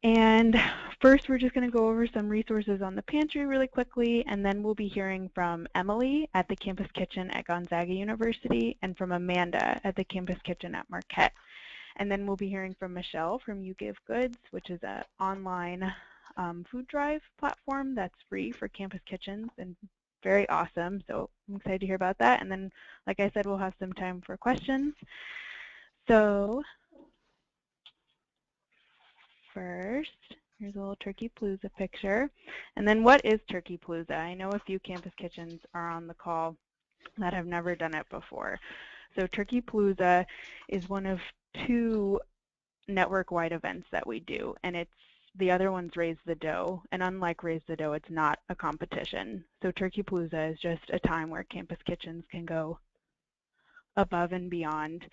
And first, we're just going to go over some resources on the pantry really quickly, and then we'll be hearing from Emily at the Campus Kitchen at Gonzaga University and from Amanda at the Campus Kitchen at Marquette. And then we'll be hearing from Michelle from YouGiveGoods, which is an online food drive platform that's free for campus kitchens and very awesome. So I'm excited to hear about that. And then, like I said, we'll have some time for questions. So first, here's a little Turkeypalooza picture. And then what is Turkeypalooza? I know a few campus kitchens are on the call that have never done it before. So Turkeypalooza is one of 2 network-wide events that we do, and the other one's Raise the Dough, and unlike Raise the Dough, it's not a competition. So Turkeypalooza is just a time where campus kitchens can go above and beyond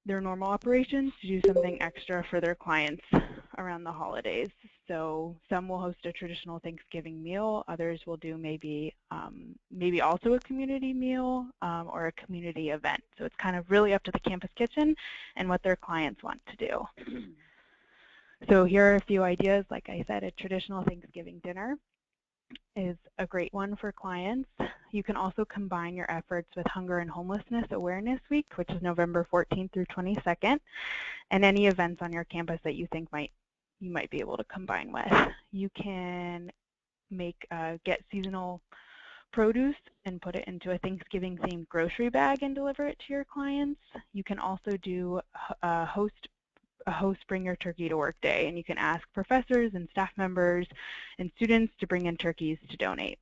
their normal operations to do something extra for their clients around the holidays. So some will host a traditional Thanksgiving meal, others will do maybe also a community meal or a community event. So it's kind of really up to the campus kitchen and what their clients want to do. So here are a few ideas. Like I said, a traditional Thanksgiving dinner is a great one for clients. You can also combine your efforts with Hunger and Homelessness Awareness Week, which is November 14th through 22nd, and any events on your campus that you think you might be able to combine with. You can get seasonal produce and put it into a Thanksgiving-themed grocery bag and deliver it to your clients. You can also do a host Bring Your Turkey to Work Day, and you can ask professors and staff members and students to bring in turkeys to donate.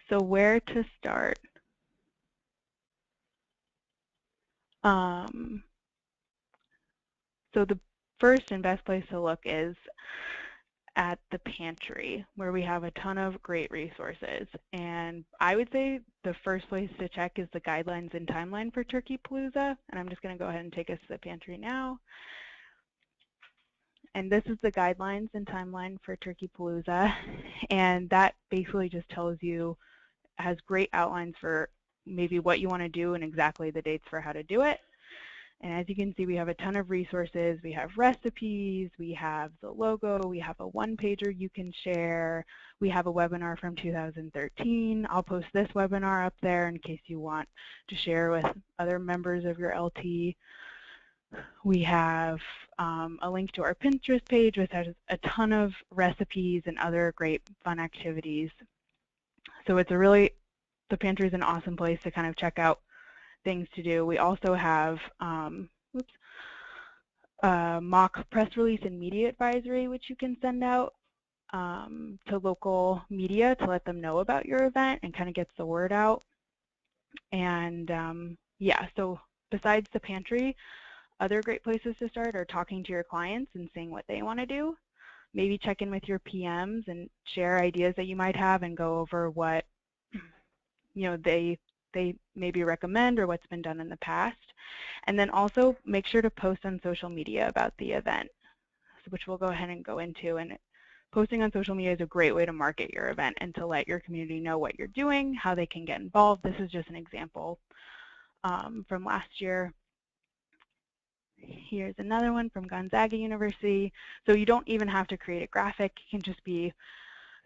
So where to start? So the first and best place to look is at the pantry, where we have a ton of great resources. And I would say the first place to check is the guidelines and timeline for Turkeypalooza. And I'm just going to go ahead and take us to the pantry now. And this is the guidelines and timeline for Turkeypalooza. And that basically just tells you, has great outlines for maybe what you want to do and exactly the dates for how to do it. And as you can see, we have a ton of resources. We have recipes, we have the logo, we have a one-pager you can share, we have a webinar from 2013. I'll post this webinar up there in case you want to share with other members of your LT. We have a link to our Pinterest page, which has a ton of recipes and other great fun activities. So it's the pantry is an awesome place to kind of check out things to do. We also have mock press release and media advisory, which you can send out to local media to let them know about your event and kind of gets the word out. And yeah, so besides the pantry, other great places to start are talking to your clients and seeing what they want to do. Maybe check in with your PMs and share ideas that you might have and go over what they maybe recommend or what's been done in the past. And then also make sure to post on social media about the event, which we'll go ahead and go into. And posting on social media is a great way to market your event and to let your community know what you're doing, how they can get involved. This is just an example from last year. Here's another one from Gonzaga University. So you don't even have to create a graphic. It can just be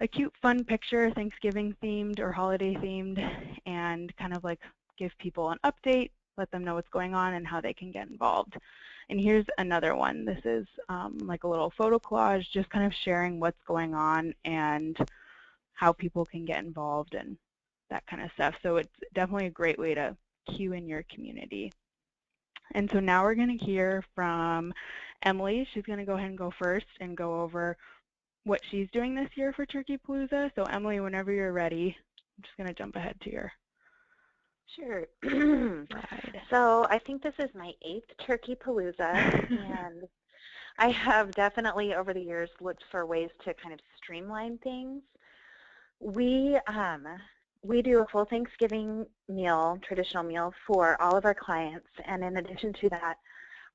a cute, fun picture, Thanksgiving themed or holiday themed, and kind of like give people an update, let them know what's going on and how they can get involved. And here's another one. This is like a little photo collage, just kind of sharing what's going on and how people can get involved and that kind of stuff. So it's definitely a great way to cue in your community. And so now we're going to hear from Emily. She's going to go ahead and go first and go over what she's doing this year for Turkeypalooza. So Emily, whenever you're ready, I'm just going to jump ahead to your Sure. So I think this is my 8th Turkeypalooza, and I have definitely over the years looked for ways to kind of streamline things. We do a full Thanksgiving meal, traditional meal, for all of our clients, and in addition to that,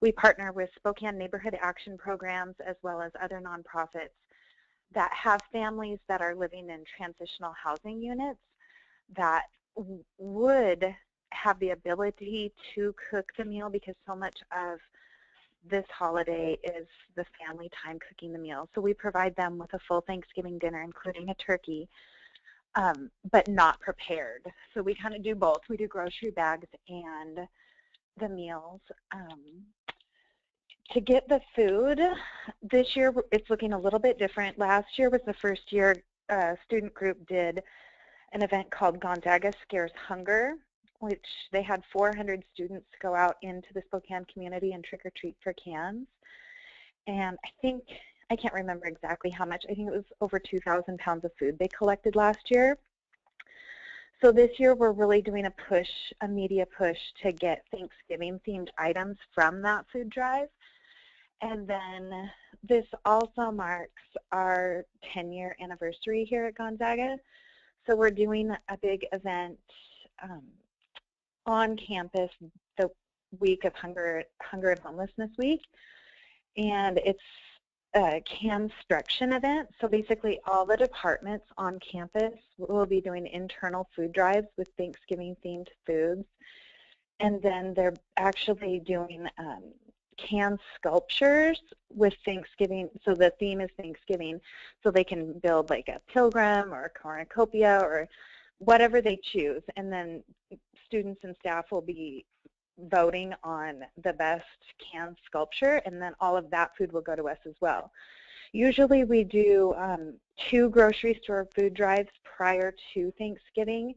we partner with Spokane Neighborhood Action Programs as well as other nonprofits that have families that are living in transitional housing units that would have the ability to cook the meal, because so much of this holiday is the family time cooking the meals. So we provide them with a full Thanksgiving dinner, including a turkey, but not prepared. So we kind of do both. We do grocery bags and the meals. To get the food, this year it's looking a little bit different. Last year was the first year a student group did an event called Gonzaga Scares Hunger, which they had 400 students go out into the Spokane community and trick-or-treat for cans. And I can't remember exactly how much. I think it was over 2,000 pounds of food they collected last year. So this year we're really doing a media push to get Thanksgiving-themed items from that food drive. And then this also marks our 10-year anniversary here at Gonzaga. So we're doing a big event on campus the week of Hunger and Homelessness Week. And it's a construction event. So basically all the departments on campus will be doing internal food drives with Thanksgiving-themed foods. And then they're actually doing can sculptures with Thanksgiving, so the theme is Thanksgiving, so they can build like a pilgrim or a cornucopia or whatever they choose, and then students and staff will be voting on the best can sculpture, and then all of that food will go to us as well. Usually we do 2 grocery store food drives prior to Thanksgiving.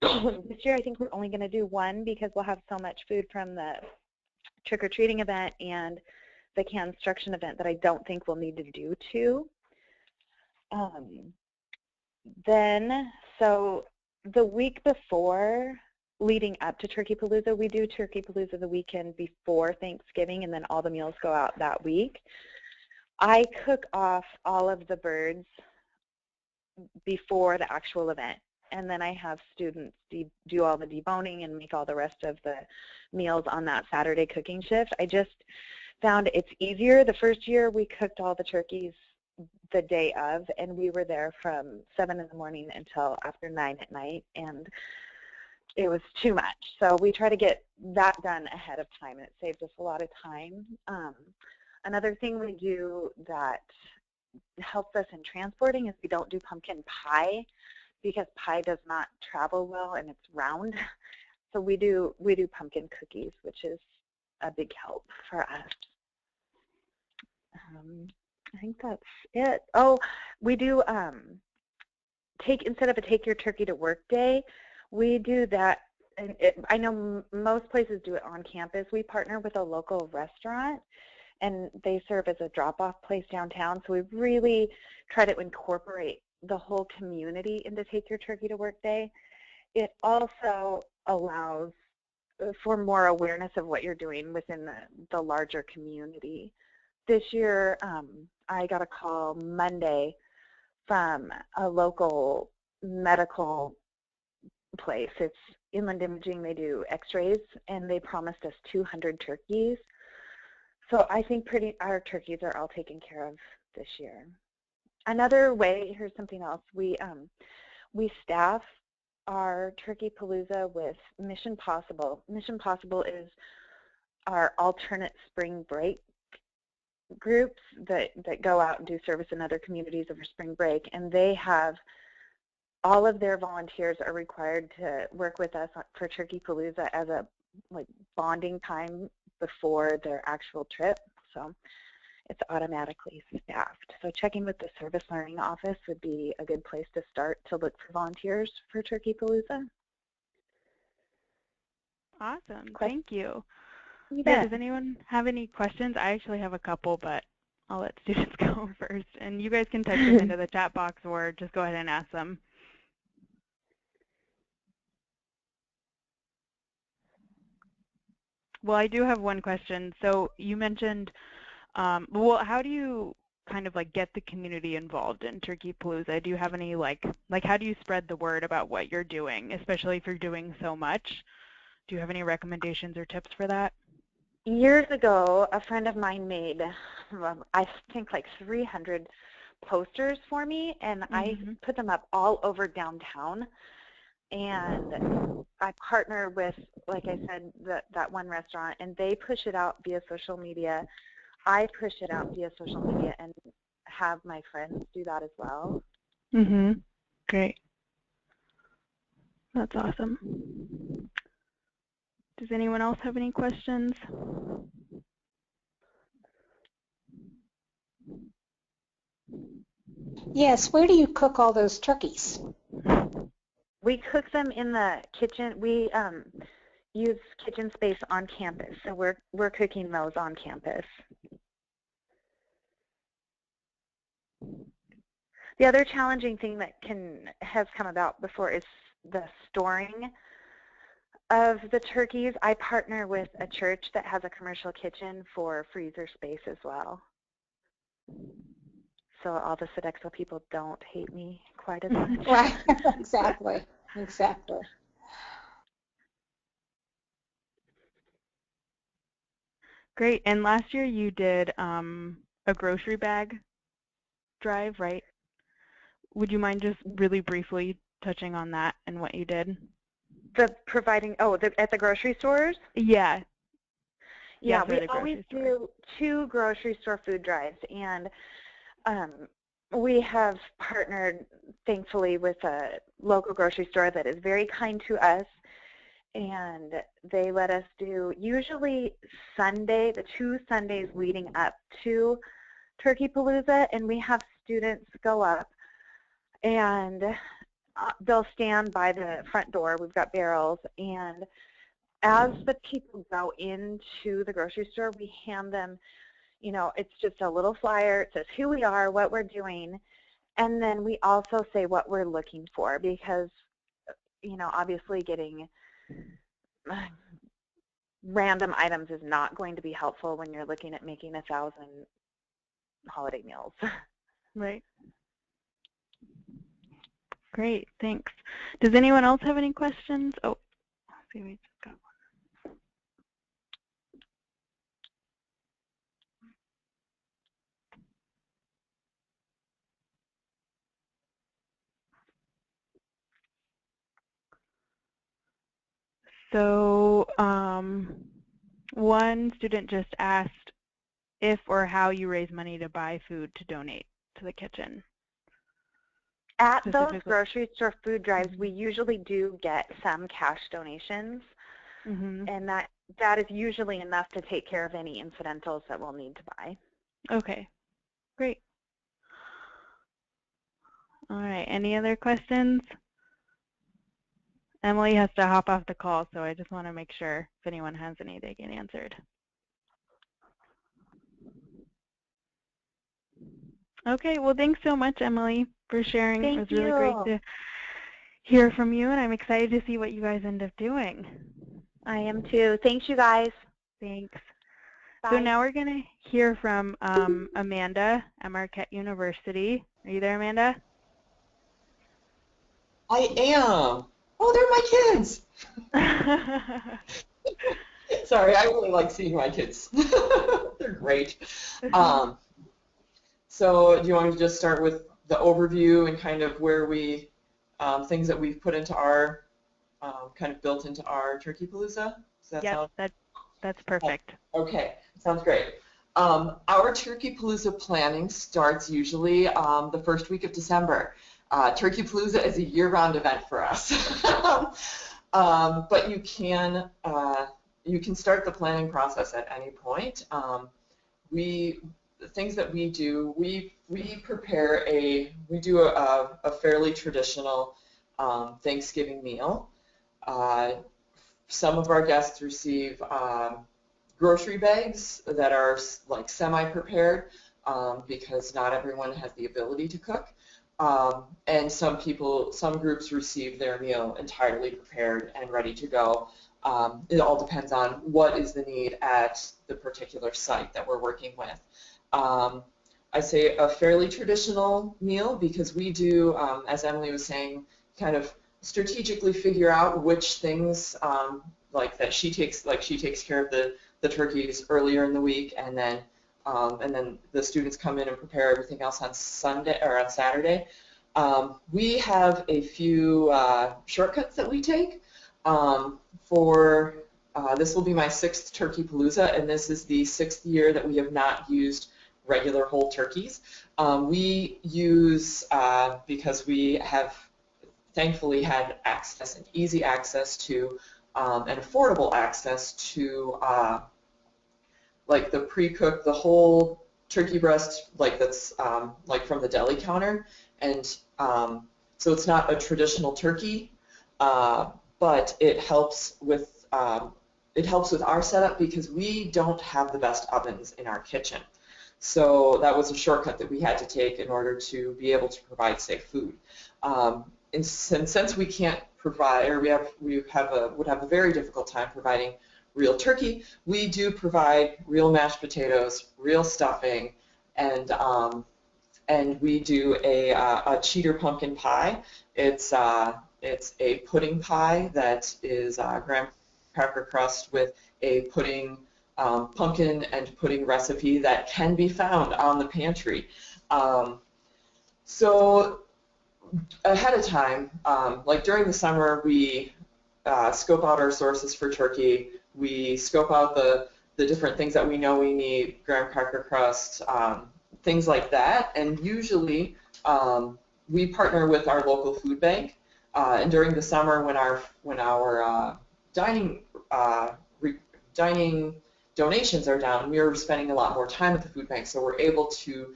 This year I think we're only going to do 1 because we'll have so much food from the trick-or-treating event and the construction event that I don't think we'll need to do 2. So the week before, leading up to Turkeypalooza, we do Turkeypalooza the weekend before Thanksgiving, and then all the meals go out that week. I cook off all of the birds before the actual event, and then I have students do all the deboning and make all the rest of the meals on that Saturday cooking shift. I just found it's easier. The first year we cooked all the turkeys the day of, and we were there from 7 in the morning until after 9 at night, and it was too much. So we try to get that done ahead of time, and it saves us a lot of time. Another thing we do that helps us in transporting is we don't do pumpkin pie, because pie does not travel well and it's round. So we do pumpkin cookies, which is a big help for us. I think that's it. Oh, we do instead of a take your turkey to work day, we do that. And I know most places do it on campus. We partner with a local restaurant, and they serve as a drop-off place downtown. So we really try to incorporate the whole community into Take Your Turkey to Work Day. It also allows for more awareness of what you're doing within the larger community. This year, I got a call Monday from a local medical place. It's Inland Imaging. They do x-rays, and they promised us 200 turkeys. So I think our turkeys are all taken care of this year. Another way, here's something else, we staff our Turkeypalooza with Mission Possible. Mission Possible is our alternate spring break groups that go out and do service in other communities over spring break, and they have all of their volunteers are required to work with us for Turkeypalooza as a bonding time before their actual trip. So it's automatically staffed. So checking with the Service Learning Office would be a good place to start to look for volunteers for Turkeypalooza. Awesome. Thank you. Yeah, does anyone have any questions? I actually have a couple, but I'll let students go first. And you guys can type them into the chat box or just go ahead and ask them. Well, I do have one question. So you mentioned, well, how do you kind of get the community involved in Turkeypalooza? Do you have any how do you spread the word about what you're doing, especially if you're doing so much? Do you have any recommendations or tips for that? Years ago, a friend of mine made, I think 300 posters for me, and I put them up all over downtown. and I partner with, like I said, that one restaurant, and they push it out via social media. I push it out via social media and have my friends do that as well. Great. That's awesome. Does anyone else have any questions? Yes, where do you cook all those turkeys? We cook them in the kitchen. We use kitchen space on campus, so we're cooking those on campus. The other challenging thing that has come about before is the storing of the turkeys. I partner with a church that has a commercial kitchen for freezer space as well. So all the Sodexo people don't hate me quite as much. Right, exactly. Great. And last year you did a grocery bag drive, right? Would you mind just really briefly touching on that and what you did? The providing, at the grocery stores? Yeah. Yeah, we always do 2 grocery store food drives, and we have partnered, thankfully, with a local grocery store that is very kind to us, and they let us do usually Sunday, the 2 Sundays leading up to Turkeypalooza, and we have students go up, and they'll stand by the front door. We've got barrels, and as the people go into the grocery store, we hand them, it's just a little flyer. It says who we are, what we're doing, and then we also say what we're looking for, because, obviously getting random items is not going to be helpful when you're looking at making 1,000 holiday meals. Right. Great, thanks. Does anyone else have any questions? Oh, let's see, we just got one. So one student just asked if or how you raise money to buy food to donate to the kitchen. At those grocery store food drives, we usually do get some cash donations, and that is usually enough to take care of any incidentals that we'll need to buy. Okay, great. All right, any other questions? Emily has to hop off the call, so I just want to make sure if anyone has any, they get answered. Okay, well, thanks so much, Emily, for sharing. Thank you. It was really great to hear from you, and I'm excited to see what you guys end up doing. I am too. Thanks, you guys. Thanks. Bye. So now we're going to hear from Amanda at Marquette University. Are you there, Amanda? I am. Oh, they're my kids. Sorry, I really like seeing my kids. They're great. So do you want me to just start with the overview and kind of where we, things that we've put into our, kind of built into our Turkeypalooza? Does that sound? That's perfect. Okay, sounds great. Our Turkeypalooza planning starts usually the first week of December. Turkeypalooza is a year-round event for us, but you can start the planning process at any point. The things that we do, we do a fairly traditional Thanksgiving meal. Some of our guests receive grocery bags that are like semi-prepared because not everyone has the ability to cook. And some groups receive their meal entirely prepared and ready to go. It all depends on what is the need at the particular site that we're working with. I say a fairly traditional meal because we do, as Emily was saying, kind of strategically figure out which things like that she takes care of the turkeys earlier in the week, and then the students come in and prepare everything else on Sunday or on Saturday. We have a few shortcuts that we take. This will be my 6th Turkeypalooza, and this is the 6th year that we have not used regular whole turkeys. We use, because we have thankfully had access and easy access to and affordable access to like the pre-cooked, the whole turkey breast, like that's like from the deli counter, and so it's not a traditional turkey, but it helps with our setup because we don't have the best ovens in our kitchen. So that was a shortcut that we had to take in order to be able to provide safe food. And since we can't provide, or would have a very difficult time providing real turkey, we do provide real mashed potatoes, real stuffing, and we do a cheater pumpkin pie. It's a pudding pie that is graham cracker crust with a pudding, pumpkin and pudding recipe that can be found on the pantry. So ahead of time, like during the summer, we scope out our sources for turkey. We scope out the different things that we know we need, graham cracker crust, things like that. And usually we partner with our local food bank. And during the summer, when our dining donations are down, we are spending a lot more time at the food bank, so we're able to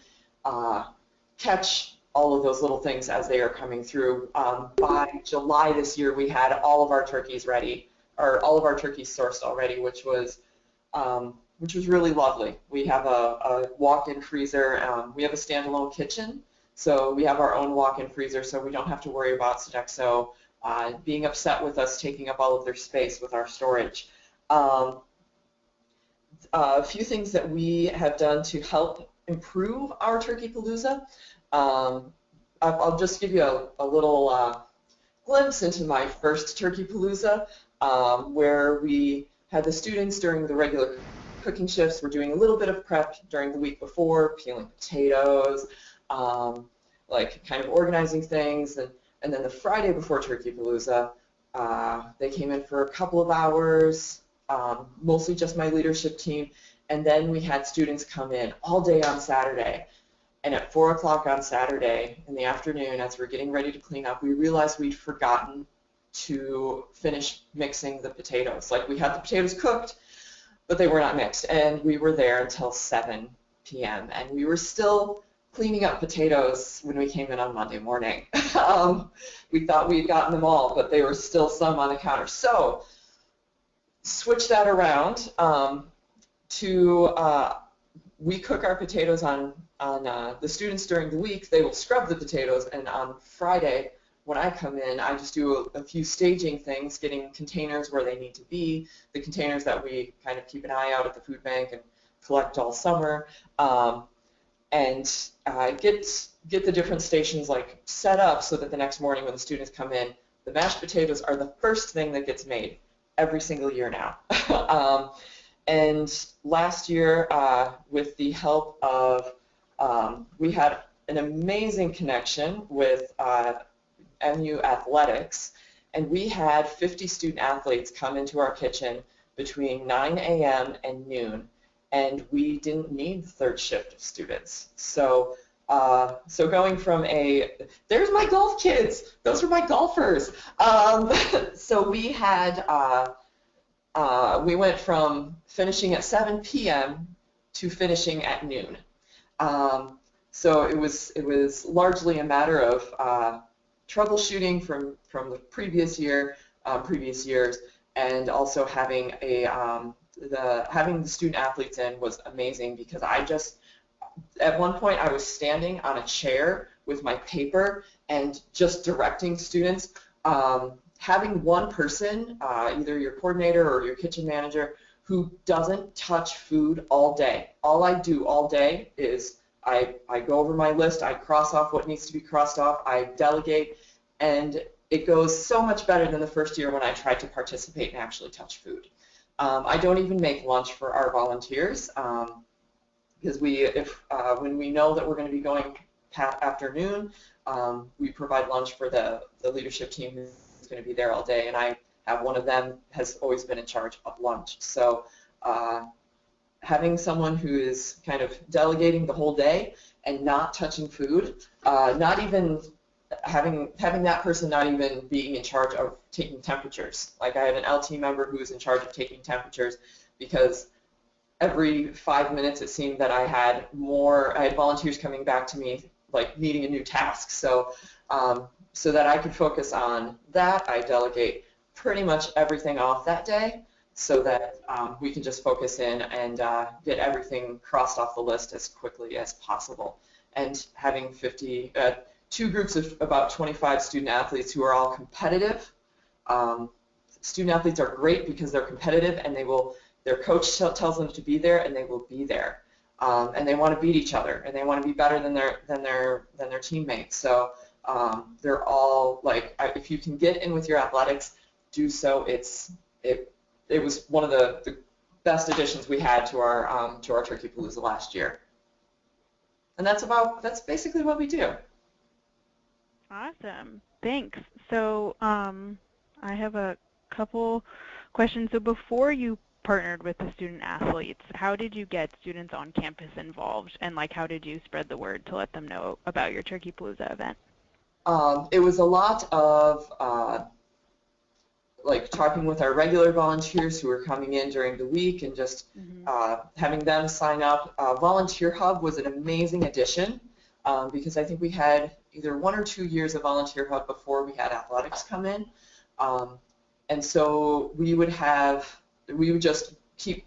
catch all of those little things as they are coming through. By July this year, we had all of our turkeys ready, or all of our turkeys sourced already, which was really lovely. We have a walk-in freezer. We have a standalone kitchen, so we have our own walk-in freezer, so we don't have to worry about Sodexo being upset with us taking up all of their space with our storage. A few things that we have done to help improve our Turkeypalooza. I'll just give you a little glimpse into my first Turkeypalooza, where we had the students during the regular cooking shifts. We're doing a little bit of prep during the week before, peeling potatoes, like kind of organizing things, and then the Friday before Turkeypalooza, they came in for a couple of hours, mostly just my leadership team, and then we had students come in all day on Saturday. And at 4 o'clock on Saturday in the afternoon, as we're getting ready to clean up, we realized we'd forgotten to finish mixing the potatoes. Like, we had the potatoes cooked, but they were not mixed. And we were there until 7 p.m. And we were still cleaning up potatoes when we came in on Monday morning. We thought we had gotten them all, but there were still some on the counter. So switch that around we cook our potatoes on the students during the week. They will scrub the potatoes, and on Friday when I come in, I just do a few staging things, getting containers where they need to be, the containers that we kind of keep an eye out at the food bank and collect all summer, and get the different stations like set up so that the next morning when the students come in, the mashed potatoes are the first thing that gets made every single year now. And last year, with the help of, we had an amazing connection with MU Athletics, and we had 50 student athletes come into our kitchen between 9 a.m. and noon, and we didn't need the third shift of students. So going from there's my golf kids, those are my golfers. So we had, we went from finishing at 7 p.m. to finishing at noon. So it was largely a matter of troubleshooting from the previous years, and also having having the student athletes in was amazing, because at one point I was standing on a chair with my paper and just directing students. Having one person, either your coordinator or your kitchen manager, who doesn't touch food all day. All I do all day is I go over my list, I cross off what needs to be crossed off, I delegate, and it goes so much better than the first year when I tried to participate and actually touch food. I don't even make lunch for our volunteers, because when we know that we're going to be going afternoon, We provide lunch for the leadership team who's going to be there all day, and I have one of them has always been in charge of lunch. So having someone who is kind of delegating the whole day and not touching food, not even having that person not even being in charge of taking temperatures. Like I have an LT member who is in charge of taking temperatures because every 5 minutes it seemed that I had volunteers coming back to me like needing a new task. So so that I could focus on that, I delegate pretty much everything off that day so that we can just focus in and get everything crossed off the list as quickly as possible. And having 2 groups of about 25 student athletes who are all competitive. Student athletes are great because they're competitive and their coach tells them to be there and they will be there. And they want to beat each other and they want to be better than their teammates. So they're all like, if you can get in with your athletics, do so. It was one of the best additions we had to our Turkeypalooza last year. And that's basically what we do. Awesome. Thanks. So I have a couple questions. So before you partnered with the student athletes, how did you get students on campus involved, and like how did you spread the word to let them know about your Turkeypalooza event? It was a lot of like talking with our regular volunteers who were coming in during the week and just having them sign up. Volunteer Hub was an amazing addition because I think we had either 1 or 2 years of Volunteer Hub before we had athletics come in. And so we would just keep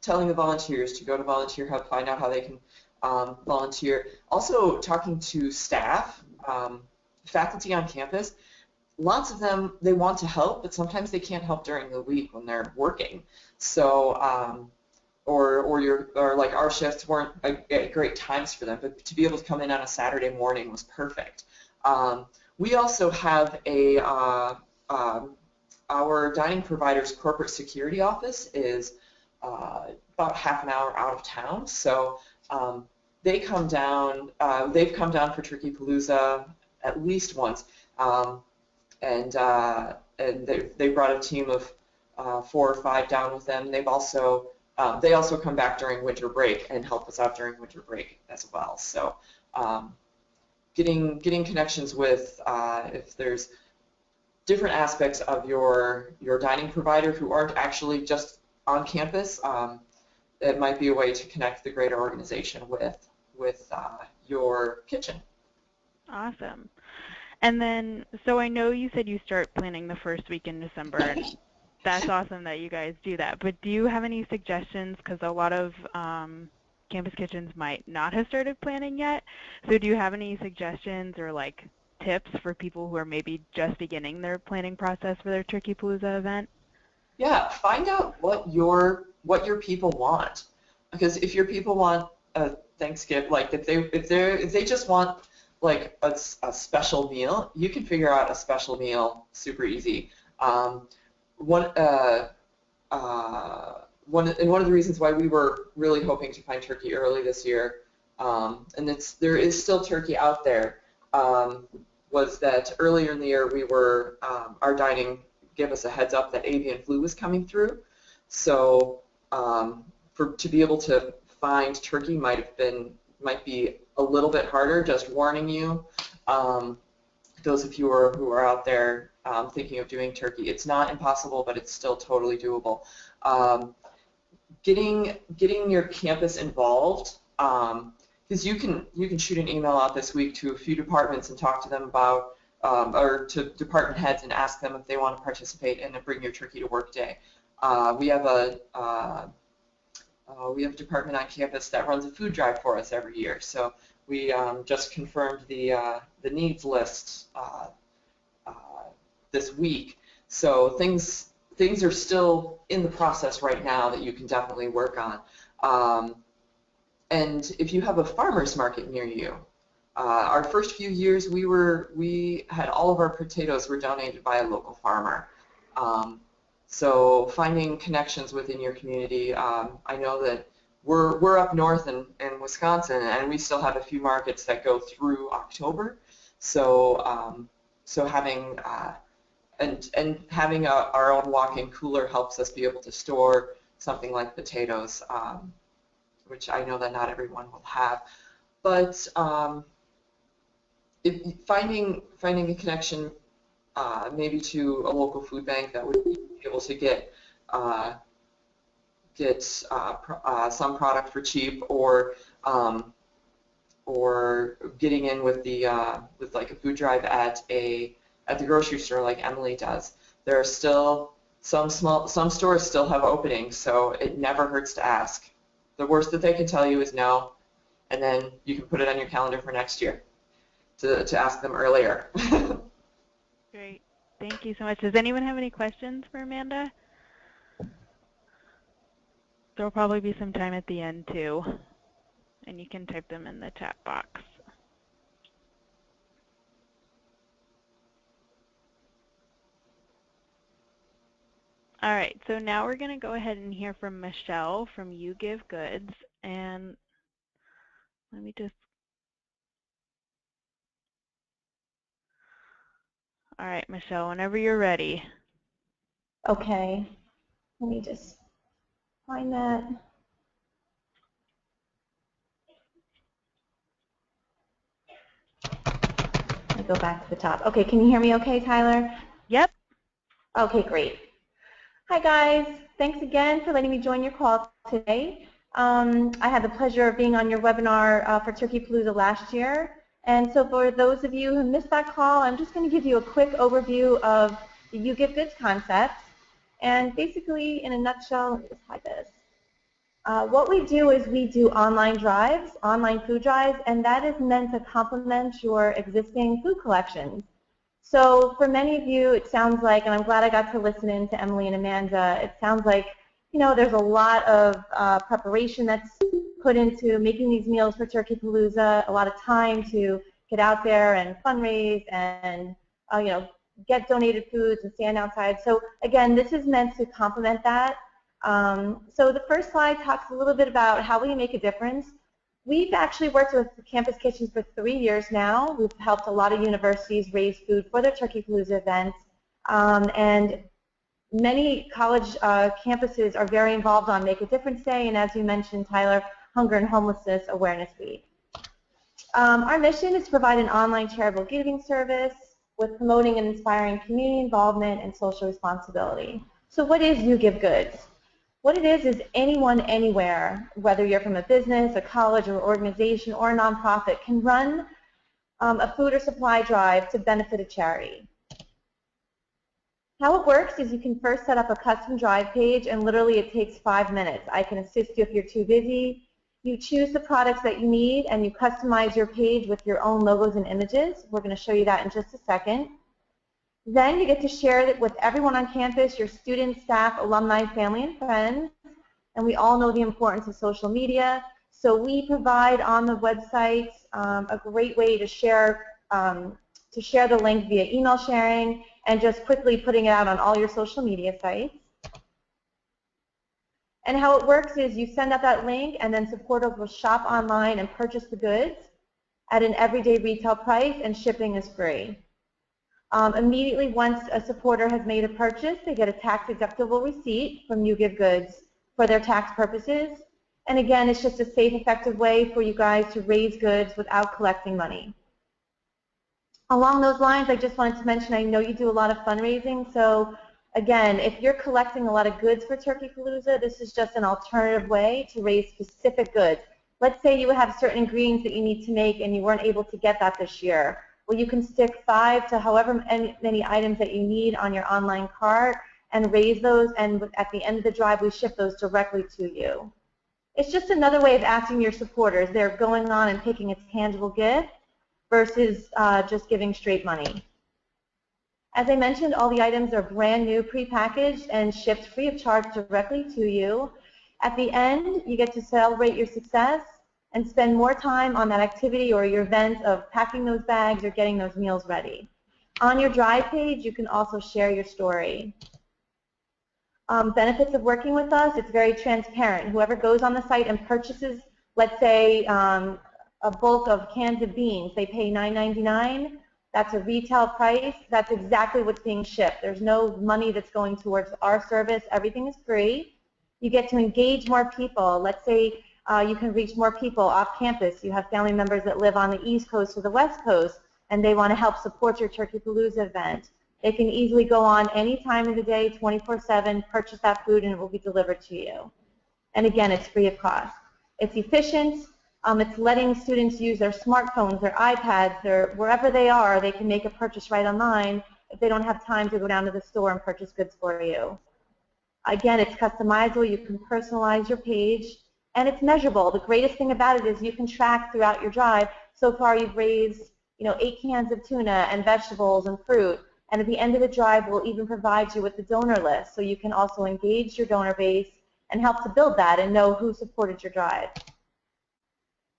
telling the volunteers to go to Volunteer Hub, find out how they can volunteer. Also talking to staff, faculty on campus. Lots of them, they want to help, but sometimes they can't help during the week when they're working. So, or like our shifts weren't at great times for them, but to be able to come in on a Saturday morning was perfect. We also have our dining provider's corporate security office is about half an hour out of town, so they come down. They've come down for Turkeypalooza at least once. And they brought a team of 4 or 5 down with them. They also come back during winter break and help us out during winter break as well. So getting connections with if there's different aspects of your dining provider who aren't actually just on campus, it might be a way to connect the greater organization with your kitchen. Awesome. And then, so I know you said you start planning the first week in December, and that's awesome that you guys do that. But do you have any suggestions? Because a lot of campus kitchens might not have started planning yet. So do you have any suggestions or like tips for people who are maybe just beginning their planning process for their Turkeypalooza event? Yeah, find out what your people want. Because if your people want a Thanksgiving, like if they just want like a special meal, you can figure out a special meal super easy. One of the reasons why we were really hoping to find turkey early this year, and there is still turkey out there, was that earlier in the year our dining gave us a heads up that avian flu was coming through. So to be able to find turkey might be a little bit harder, just warning you. Those of you who are out there thinking of doing turkey, it's not impossible, but it's still totally doable. Getting your campus involved, because you can shoot an email out this week to a few departments and talk to them about, or to department heads and ask them if they want to participate in a Bring Your Turkey to Work Day. We have a department on campus that runs a food drive for us every year. So we just confirmed the needs list this week. So things are still in the process right now that you can definitely work on. And if you have a farmer's market near you, our first few years we had all of our potatoes were donated by a local farmer. So finding connections within your community, I know that we're up north in Wisconsin, and we still have a few markets that go through October. So so having and having our own walk-in cooler helps us be able to store something like potatoes, which I know that not everyone will have. But finding a connection maybe to a local food bank that would be able to get some product for cheap, or getting in with the with like a food drive at the grocery store like Emily does. There are still some stores still have openings, so it never hurts to ask. The worst that they can tell you is no, and then you can put it on your calendar for next year to ask them earlier. Great. Thank you so much. Does anyone have any questions for Amanda? There will probably be some time at the end too, and you can type them in the chat box. All right, so now we're going to go ahead and hear from Michelle from YouGiveGoods, and let me just, all right, Michelle, whenever you're ready. Okay, let me just find that. Let me go back to the top. Okay, can you hear me okay, Tyler? Yep. Okay, great. Hi guys, thanks again for letting me join your call today. I had the pleasure of being on your webinar for Turkeypalooza last year. And so for those of you who missed that call, I'm just going to give you a quick overview of the YouGiveGoods concept. And basically, in a nutshell, let me just hide this. What we do is we do online drives, online food drives, and that is meant to complement your existing food collections. So for many of you, it sounds like, and I'm glad I got to listen in to Emily and Amanda, it sounds like, you know, there's a lot of preparation that's put into making these meals for Turkeypalooza, a lot of time to get out there and fundraise and, you know, get donated foods and stand outside. So again, this is meant to complement that. So the first slide talks a little bit about how we make a difference. We've actually worked with Campus Kitchens for 3 years now. We've helped a lot of universities raise food for their Turkeypalooza events. And many college campuses are very involved on Make a Difference Day, and as you mentioned, Tyler, Hunger and Homelessness Awareness Week. Our mission is to provide an online charitable giving service with promoting and inspiring community involvement and social responsibility. So what is YouGiveGoods? What it is anyone, anywhere, whether you're from a business, a college, or organization, or a nonprofit, can run a food or supply drive to benefit a charity. How it works is you can first set up a custom drive page, and literally it takes 5 minutes. I can assist you if you're too busy. You choose the products that you need, and you customize your page with your own logos and images. We're going to show you that in just a second. Then you get to share it with everyone on campus, your students, staff, alumni, family, and friends. And we all know the importance of social media. So we provide on the website a great way to share the link via email sharing and just quickly putting it out on all your social media sites. And how it works is you send out that link, and then supporters will shop online and purchase the goods at an everyday retail price, and shipping is free. Immediately once a supporter has made a purchase, they get a tax-deductible receipt from YouGiveGoods for their tax purposes. And again, it's just a safe, effective way for you guys to raise goods without collecting money. Along those lines, I just wanted to mention, I know you do a lot of fundraising, so again, if you're collecting a lot of goods for Turkeypalooza, this is just an alternative way to raise specific goods. Let's say you have certain ingredients that you need to make and you weren't able to get that this year. Well, you can stick 5 to however many items that you need on your online cart and raise those, and at the end of the drive, we ship those directly to you. It's just another way of asking your supporters. They're going on and picking a tangible gift versus just giving straight money. As I mentioned, all the items are brand new, prepackaged, and shipped free of charge directly to you. At the end, you get to celebrate your success and spend more time on that activity or your event of packing those bags or getting those meals ready. On your drive page, you can also share your story. Benefits of working with us, it's very transparent. Whoever goes on the site and purchases, let's say, a bulk of cans of beans, they pay $9.99. That's a retail price. That's exactly what's being shipped. There's no money that's going towards our service. Everything is free. You get to engage more people. Let's say you can reach more people off campus. You have family members that live on the East Coast or the West Coast, and they want to help support your Turkeypalooza event. They can easily go on any time of the day, 24/7, purchase that food, and it will be delivered to you. And again, it's free of cost. It's efficient. It's letting students use their smartphones, their iPads, or wherever they are, they can make a purchase right online if they don't have time to go down to the store and purchase goods for you. Again, it's customizable. You can personalize your page, and it's measurable. The greatest thing about it is you can track throughout your drive. So far, you've raised 8 cans of tuna and vegetables and fruit, and at the end of the drive, we'll even provide you with the donor list, so you can also engage your donor base and help to build that and know who supported your drive.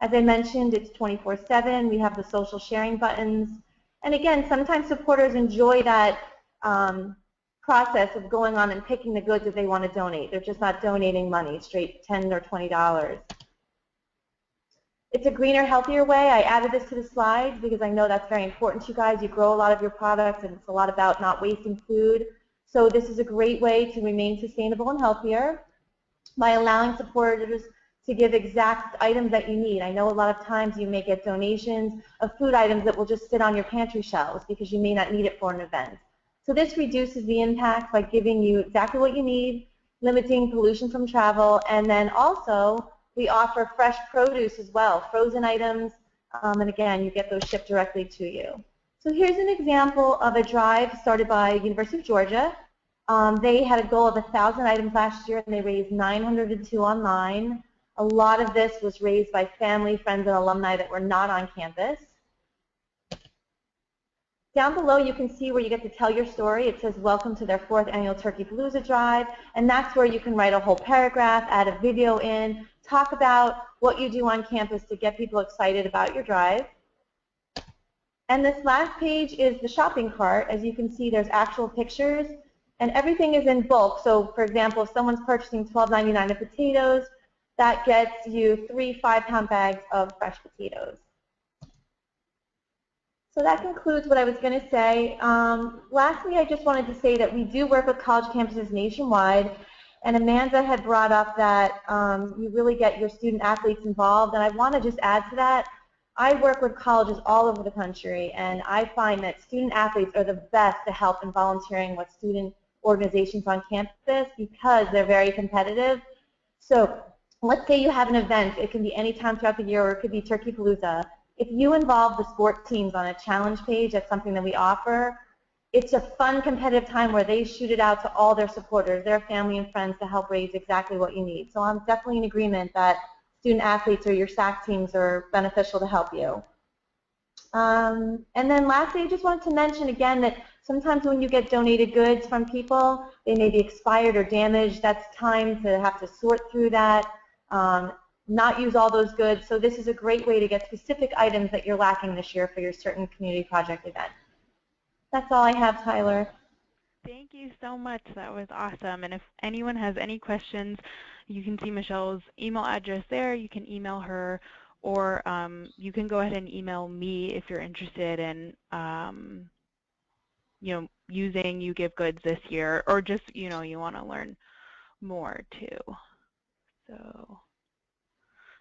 As I mentioned, it's 24/7. We have the social sharing buttons. And again, sometimes supporters enjoy that process of going on and picking the goods that they want to donate. They're just not donating money, straight $10 or $20. It's a greener, healthier way. I added this to the slides because I know that's very important to you guys. You grow a lot of your products, and it's a lot about not wasting food. So this is a great way to remain sustainable and healthier by allowing supporters to give exact items that you need. I know a lot of times you may get donations of food items that will just sit on your pantry shelves because you may not need it for an event. So this reduces the impact by giving you exactly what you need, limiting pollution from travel, and then also we offer fresh produce as well, frozen items, and again, you get those shipped directly to you. So here's an example of a drive started by University of Georgia. They had a goal of 1,000 items last year, and they raised 902 online. A lot of this was raised by family, friends, and alumni that were not on campus. Down below, you can see where you get to tell your story. It says, welcome to their 4th annual Turkeypalooza drive, and that's where you can write a whole paragraph, add a video in, talk about what you do on campus to get people excited about your drive. And this last page is the shopping cart. As you can see, there's actual pictures, and everything is in bulk. So, for example, if someone's purchasing $12.99 of potatoes, that gets you 3 5-pound bags of fresh potatoes. So that concludes what I was going to say. Lastly, I just wanted to say that we do work with college campuses nationwide, and Amanda had brought up that you really get your student athletes involved, and I want to just add to that. I work with colleges all over the country, and I find that student athletes are the best to help in volunteering with student organizations on campus because they're very competitive. So let's say you have an event. It can be any time throughout the year, or it could be Turkeypalooza. If you involve the sport teams on a challenge page, that's something that we offer. It's a fun, competitive time where they shoot it out to all their supporters, their family and friends, to help raise exactly what you need. So I'm definitely in agreement that student athletes or your SAC teams are beneficial to help you. And then lastly, I just wanted to mention again that sometimes when you get donated goods from people, they may be expired or damaged. That's time to have to sort through that, not use all those goods. So this is a great way to get specific items that you're lacking this year for your certain community project event. That's all I have, Tyler. Thank you so much. That was awesome. And if anyone has any questions, you can see Michelle's email address there. You can email her, or you can go ahead and email me if you're interested in using YouGiveGoods this year, or just you want to learn more too. So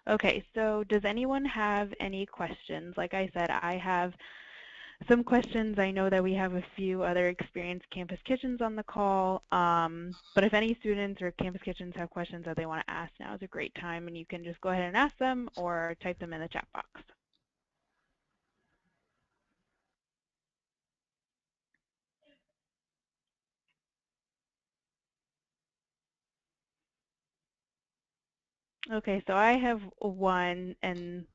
okay, so does anyone have any questions? Like I said, I have some questions. I know that we have a few other experienced campus kitchens on the call, but if any students or campus kitchens have questions that they want to ask, now is a great time, and you can just go ahead and ask them or type them in the chat box. Okay, so I have one, and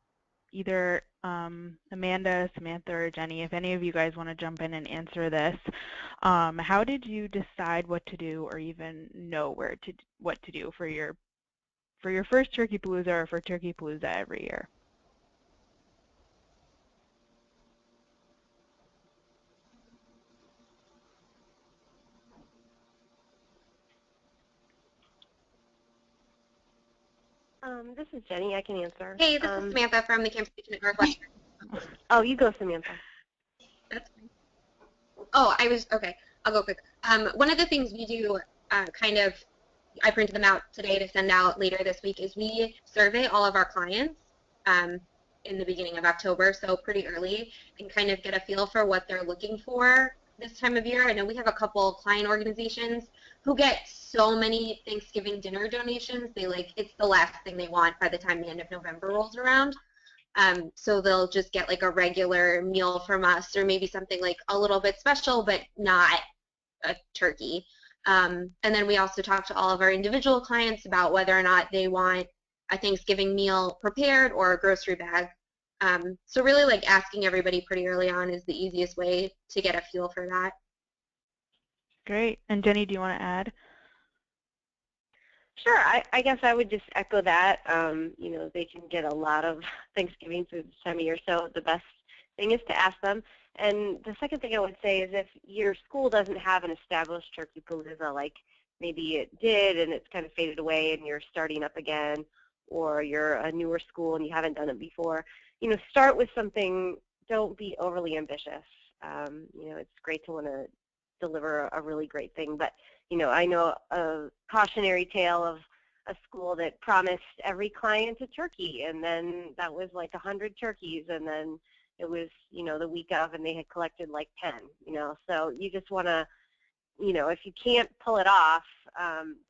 either Amanda, Samantha, or Jenny, if any of you guys want to jump in and answer this, how did you decide what to do, or even know what to do for your first Turkeypalooza or for Turkeypalooza every year? This is Jenny. I can answer. Hey, this is Samantha from the Campus Kitchen at Northwestern. Oh, you go, Samantha. That's Okay, I'll go quick. One of the things we do I printed them out today to send out later this week, is we survey all of our clients in the beginning of October, so pretty early, and kind of get a feel for what they're looking for this time of year. I know we have a couple client organizations who get so many Thanksgiving dinner donations, it's the last thing they want by the time the end of November rolls around. So they'll just get like a regular meal from us, or maybe something like a little bit special, but not a turkey. And then we also talk to all of our individual clients about whether or not they want a Thanksgiving meal prepared or a grocery bag. So really, like, asking everybody pretty early on is the easiest way to get a feel for that. Great. And Jenny, do you want to add? Sure. I guess I would just echo that. You know, they can get a lot of Thanksgiving food this time of year, so the best thing is to ask them. And the second thing I would say is, if your school doesn't have an established Turkeypalooza, like maybe it did and it's kind of faded away and you're starting up again, or you're a newer school and you haven't done it before, you know, start with something. Don't be overly ambitious. You know, it's great to want to deliver a really great thing, but you know, I know a cautionary tale of a school that promised every client a turkey, and then that was like 100 turkeys, and then it was, you know, the week of, and they had collected like 10, you know. So you just want to, you know, if you can't pull it off,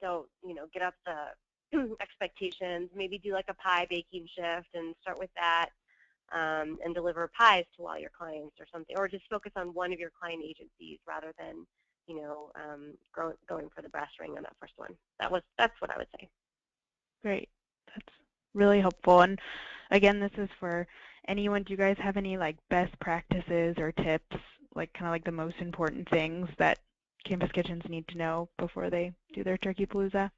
don't, you know, get up the expectations. Maybe do like a pie baking shift and start with that, and deliver pies to all your clients or something, or just focus on one of your client agencies rather than, you know, going for the brass ring on that first one. That's what I would say. Great. That's really helpful. And again, this is for anyone. Do you guys have any like best practices or tips, like kind of like the most important things that campus kitchens need to know before they do their Turkeypalooza?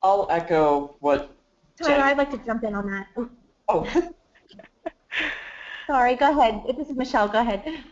I'll echo what Tyler, Jenny. I'd like to jump in on that. Oh. Sorry, go ahead. This is Michelle. Go ahead.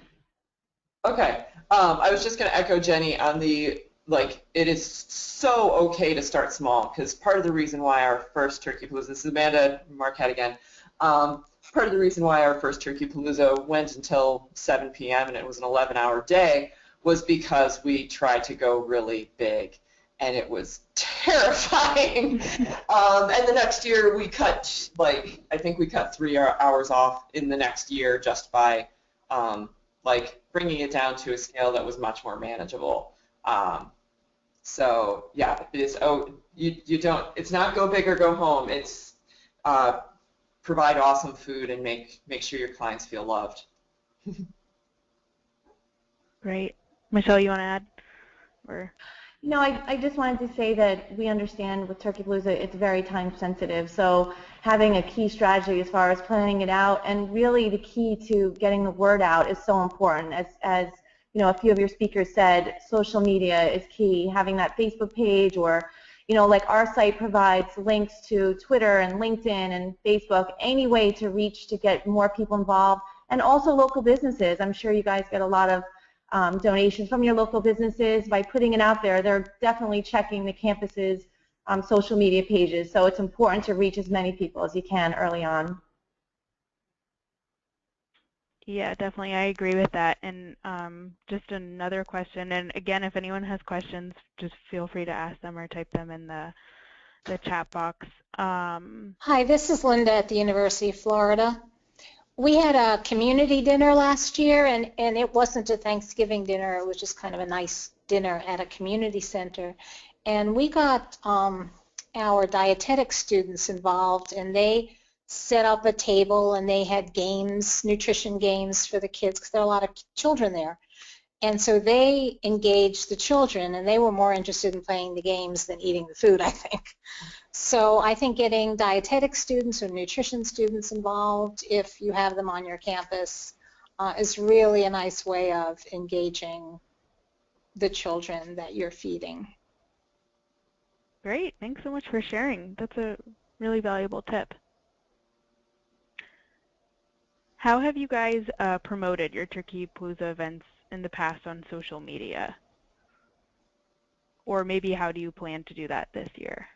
Okay. I was just going to echo Jenny on the, like, it is so okay to start small, because part of the reason why our first Turkeypalooza, this is Amanda Marquette again, part of the reason why our first Turkeypalooza went until 7 p.m. and it was an 11-hour day was because we tried to go really big, and it was terrifying. And the next year we cut, like, I think we cut 3 hours off in the next year just by, like, bringing it down to a scale that was much more manageable. So yeah, it is. Oh, you don't. It's not go big or go home. It's provide awesome food and make sure your clients feel loved. Great. Michelle, you want to add? Or No, I just wanted to say that we understand with Turkeypalooza it's very time sensitive. So having a key strategy as far as planning it out, and really the key to getting the word out is so important. As you know, a few of your speakers said, social media is key. Having that Facebook page, or you know, like our site provides links to Twitter and LinkedIn and Facebook, any way to reach to get more people involved, and also local businesses. I'm sure you guys get a lot of donations from your local businesses. By putting it out there, they're definitely checking the campus's social media pages. So it's important to reach as many people as you can early on. yeah, definitely, I agree with that. And just another question, and again, if anyone has questions, just feel free to ask them or type them in the chat box. Hi, this is Linda at the University of Florida. We had a community dinner last year, and it wasn't a Thanksgiving dinner. It was just kind of a nice dinner at a community center. And we got our dietetic students involved, and they set up a table, and they had games, nutrition games for the kids, because there are a lot of children there. And so they engaged the children, and they were more interested in playing the games than eating the food, I think. So I think getting dietetic students or nutrition students involved, if you have them on your campus, is really a nice way of engaging the children that you're feeding. Great, thanks so much for sharing. That's a really valuable tip. How have you guys promoted your Turkeypalooza events in the past on social media? Or maybe how do you plan to do that this year?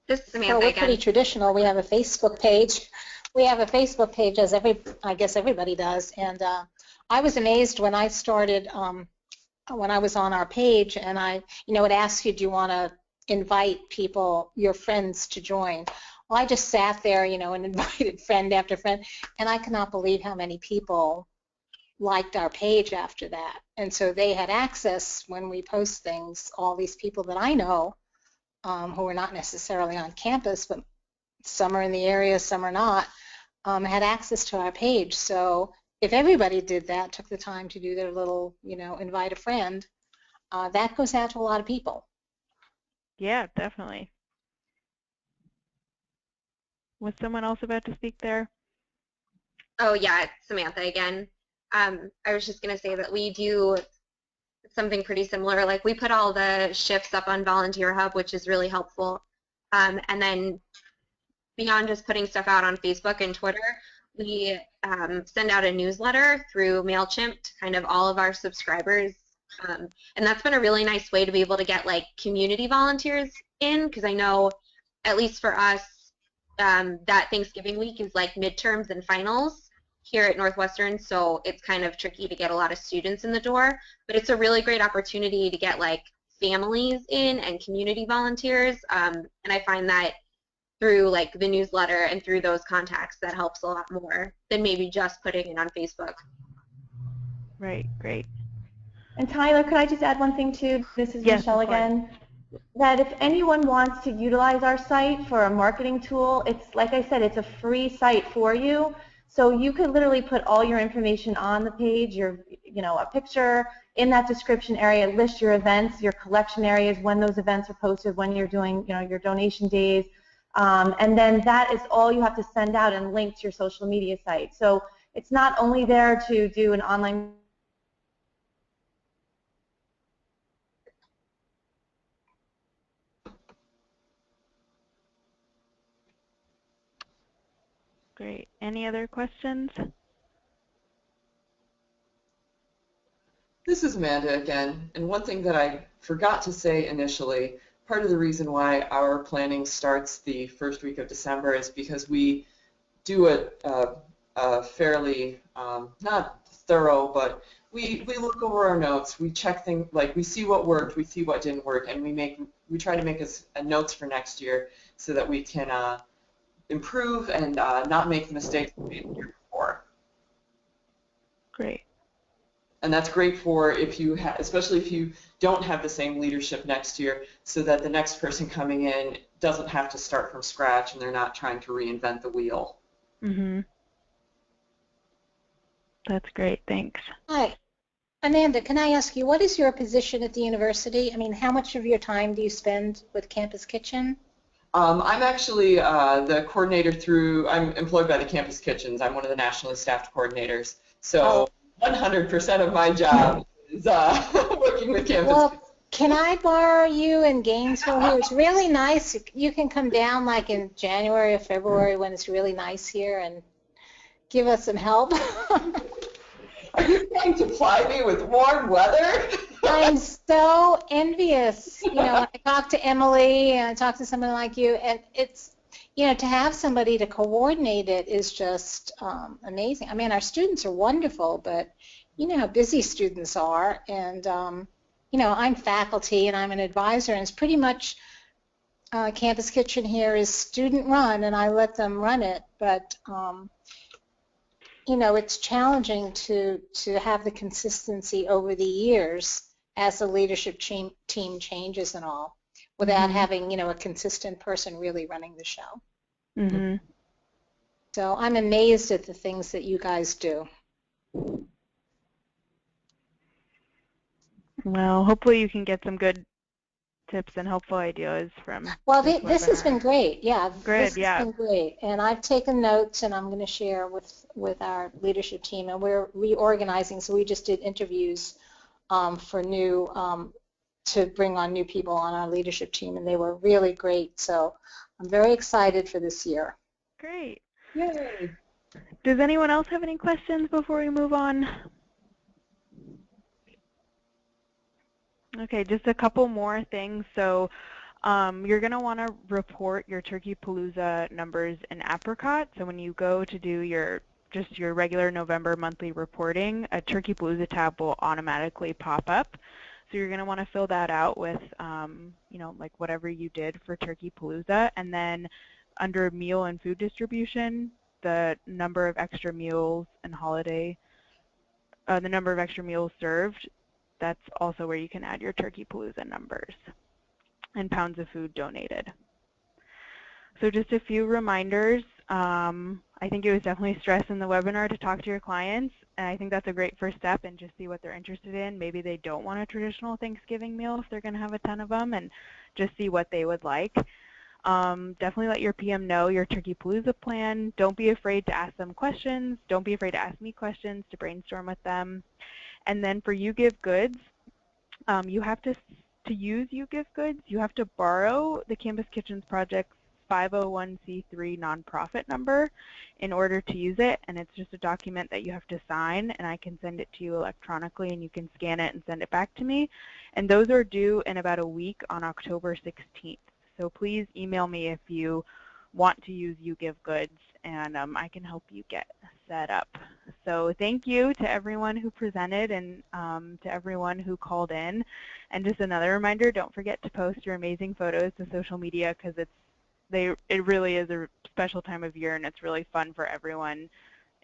This is Samantha Well, we're again. pretty traditional. We have a Facebook page. We have a Facebook page, as I guess everybody does. And I was amazed when I started, when I was on our page, and it asks you, do you want to invite people, your friends, to join? Well, I just sat there, and invited friend after friend, and I cannot believe how many people liked our page after that. And so they had access when we post things, all these people that I know, who are not necessarily on campus, but some are in the area, some are not, had access to our page. So if everybody did that, took the time to do their little, invite a friend, that goes out to a lot of people. Yeah, definitely. Was someone else about to speak there? Oh yeah, it's Samantha again. I was just going to say that we do something pretty similar. Like, we put all the shifts up on Volunteer Hub, which is really helpful. And then beyond just putting stuff out on Facebook and Twitter, we send out a newsletter through MailChimp to kind of all of our subscribers. And that's been a really nice way to be able to get like community volunteers in, because I know, at least for us, that Thanksgiving week is like midterms and finals here at Northwestern, so it's kind of tricky to get a lot of students in the door, but it's a really great opportunity to get like families in and community volunteers, and I find that through like the newsletter and through those contacts, that helps a lot more than maybe just putting it on Facebook. Right, great. And Tyler, could I just add one thing too? This is Yes, Michelle of course. again. That if anyone wants to utilize our site for a marketing tool, it's like I said, it's a free site for you. So you could literally put all your information on the page, a picture in that description area, list your events, your collection areas, when those events are posted, when you're doing, your donation days, and then that is all you have to send out and link to your social media site. So it's not only there to do an online Great. Any other questions? This is Amanda again, and one thing that I forgot to say initially, part of the reason why our planning starts the first week of December is because we do a fairly, not thorough, but we look over our notes, we check things, like we see what worked, we see what didn't work, and we try to make us notes for next year so that we can improve and not make the mistakes we made the year before. Great. And that's great for especially if you don't have the same leadership next year, so that the next person coming in doesn't have to start from scratch and they're not trying to reinvent the wheel. Mm-hmm. That's great. Thanks. Hi. Amanda, can I ask you, what is your position at the university? I mean, how much of your time do you spend with Campus Kitchen? I'm actually the coordinator I'm employed by the Campus Kitchens. I'm one of the nationally staffed coordinators. So 100% of my job is working with Campus Kitchens. Can I borrow you in Gainesville here? It's really nice. You can come down like in January or February when it's really nice here and give us some help. Are you trying to ply me with warm weather? I'm so envious. When I talk to Emily and I talk to someone like you, and it's, to have somebody to coordinate it is just amazing. I mean, our students are wonderful, but you know how busy students are, and I'm faculty and I'm an advisor, and it's pretty much Campus Kitchen here is student run, and I let them run it, but it's challenging to have the consistency over the years as the leadership team changes and all, without having, a consistent person really running the show. Mm-hmm. So I'm amazed at the things that you guys do. Well, hopefully you can get some good tips and helpful ideas from this has been great. Yeah, Good, this has been great. And I've taken notes, and I'm going to share with our leadership team. And we're reorganizing, so we just did interviews for to bring on new people on our leadership team, and they were really great. So I'm very excited for this year. Great. Yay. Does anyone else have any questions before we move on? Okay, just a couple more things. So You're going to want to report your Turkeypalooza numbers in Apricot. So when you go to do your regular November monthly reporting, a Turkeypalooza tab will automatically pop up. So you're going to want to fill that out with, like whatever you did for Turkeypalooza, and then under meal and food distribution, the number of extra meals and the number of extra meals served. That's also where you can add your Turkeypalooza numbers and pounds of food donated. So just a few reminders. I think it was definitely stress in the webinar to talk to your clients, and I think that's a great first step, and just see what they're interested in. Maybe they don't want a traditional Thanksgiving meal if they're going to have a ton of them, and just see what they would like. Definitely let your PM know your Turkeypalooza plan. Don't be afraid to ask them questions. Don't be afraid to ask me questions, to brainstorm with them. And then for YouGiveGoods, you have to use YouGiveGoods, you have to borrow the Campus Kitchens Project's 501c3 nonprofit number in order to use it, and it's just a document that you have to sign, and I can send it to you electronically, and you can scan it and send it back to me. And those are due in about a week on October 16th. So please email me if you want to use YouGiveGoods, and I can help you get set up. So thank you to everyone who presented, and to everyone who called in. And just another reminder, don't forget to post your amazing photos to social media, because it really is a special time of year, and it's really fun for everyone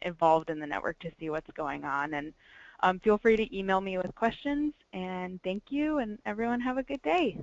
involved in the network to see what's going on. And feel free to email me with questions, and thank you, and everyone have a good day.